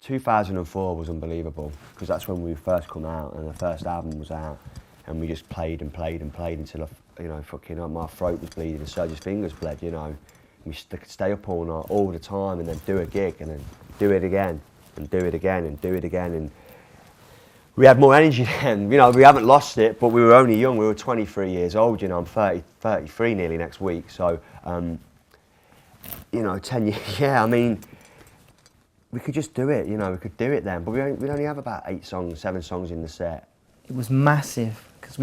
2004 was unbelievable because that's when we first come out and the first album was out, and we just played and played and played until fucking my throat was bleeding and Serge's fingers bled. We could stay up all night, all the time, and then do a gig and then do it again and do it again and do it again. And we had more energy then. We haven't lost it, but we were only young. We were 23 years old. I'm 33 nearly next week. So, 10 years. Yeah, I mean, we could just do it. We could do it then. But we'd only have about 7 songs in the set. It was massive because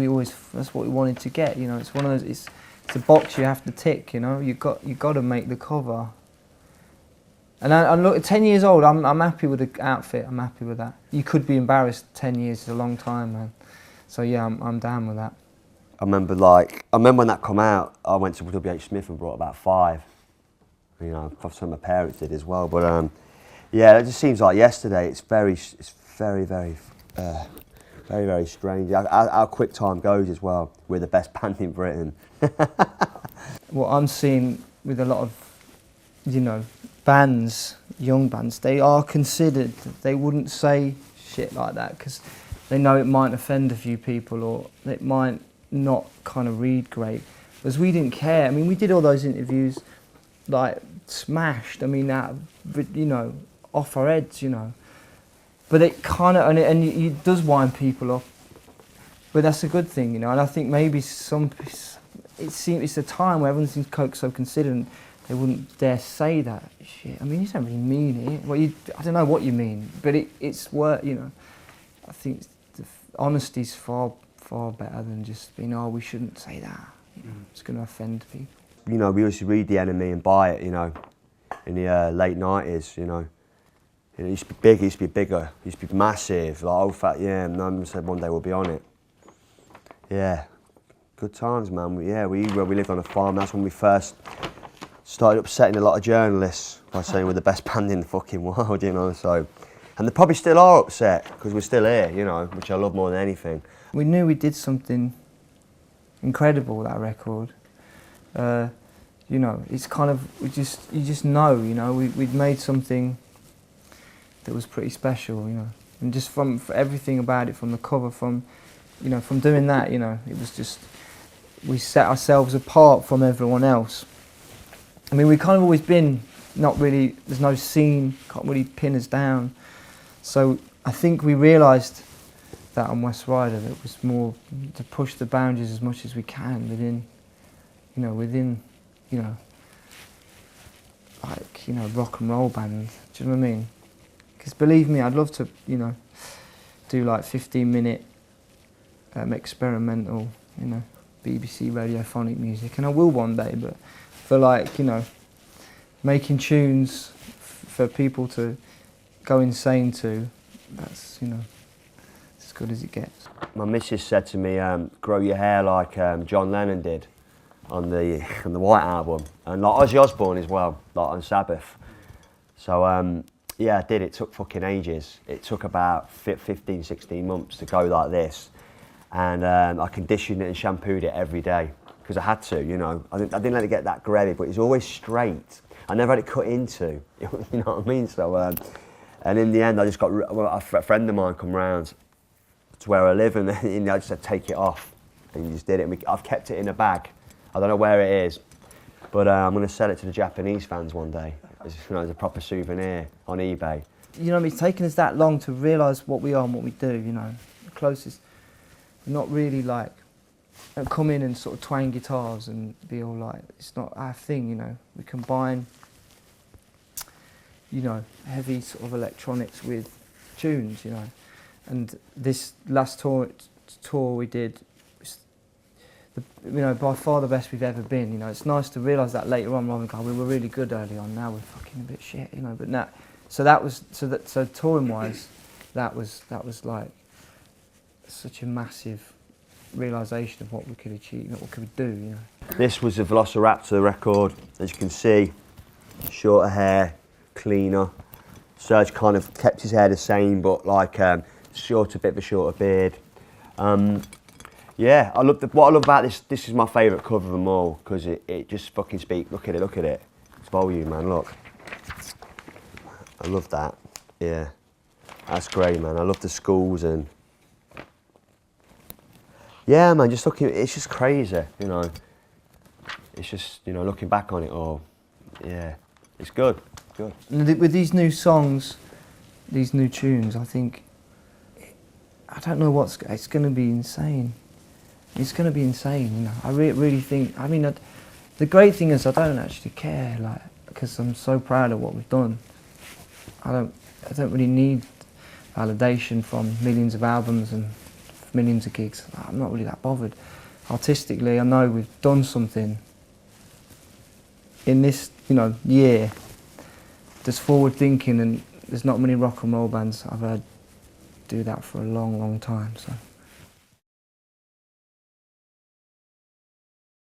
that's what we wanted to get. It's one of those. It's a box you have to tick. You got to make the cover. And look, at 10 years old, I'm happy with the outfit. I'm happy with that. You could be embarrassed. 10 years is a long time, man. So yeah, I'm down with that. I remember when that come out, I went to WH Smith and brought about 5. Some of my parents did as well. But yeah, it just seems like yesterday. It's very, very, very strange. How quick time goes as well. We're the best band in Britain. What I'm seeing with a lot of, bands, young bands, they are considered. They wouldn't say shit like that because they know it might offend a few people or it might not kind of read great. Whereas we didn't care. I mean, we did all those interviews, like smashed. I mean, off our heads, But it kind of and it does wind people up. But that's a good thing, And I think maybe it's a time where everyone seems so considered. And they wouldn't dare say that shit. I mean, you don't really mean it. Well, I don't know what you mean, but it's worth. I think the honesty's far better than just being, we shouldn't say that. It's going to offend people. We used to read the NME and buy it. In the late 90s. It used to be big. It used to be bigger. It used to be massive. Like old fat. Yeah. Mum said one day we'll be on it. Yeah. Good times, man. We lived on a farm. That's when we first started upsetting a lot of journalists by saying we're the best band in the fucking world, So, and they probably still are upset because we're still here, which I love more than anything. We knew we did something incredible with that record. It's kind of you just know, we'd made something that was pretty special, and just from everything about it, from the cover, from doing that, it was just we set ourselves apart from everyone else. I mean, we've kind of always been not really, there's no scene, can't really pin us down. So I think we realised that on West Rider that it was more to push the boundaries as much as we can within rock and roll band. Do you know what I mean? Because believe me, I'd love to, do like 15-minute experimental, BBC radiophonic music, and I will one day, but for making tunes for people to go insane to, that's, as good as it gets. My missus said to me, grow your hair like John Lennon did on the White Album, and like Ozzy Osbourne as well, like on Sabbath. So yeah, I did. It took fucking ages. It took about 15, 16 months to go like this, and I conditioned it and shampooed it every day because I had to, I didn't let it get that grey, but it's always straight. I never had it cut into, you know what I mean? So, and in the end, I just got a friend of mine come round to where I live, and I just said, take it off, and he just did it. And I've kept it in a bag. I don't know where it is, but I'm going to sell it to the Japanese fans one day, as a proper souvenir on eBay. It's taken us that long to realise what we are and what we do. The closest, we're not really like come in and sort of twang guitars and be all like, it's not our thing. We combine, heavy sort of electronics with tunes, And this last tour we did, by far the best we've ever been. It's nice to realise that later on, rather than going, we were really good early on, now we're fucking a bit shit, But now, so touring wise, that was like such a massive realisation of what we could achieve, what we could do. This was a Velociraptor record, as you can see, shorter hair, cleaner. Serge kind of kept his hair the same, but like bit of a shorter beard. Yeah, what I love about this. This is my favourite cover of them all because it just fucking speaks. Look at it. It's volume, man. Look, I love that. Yeah. That's great, man. I love the schools and yeah, man. Just looking, it's just crazy, you know. It's just, you know, looking back on it all. Yeah, it's good, good. And with these new songs, these new tunes, I think, I don't know it's going to be insane. It's going to be insane, you know. I really think, I mean, the great thing is I don't actually care, like, because I'm so proud of what we've done. I don't really need validation from millions of albums and millions of gigs. I'm not really that bothered. Artistically, I know we've done something in this, you know, year that's forward thinking, and there's not many rock and roll bands I've heard do that for a long, long time. So.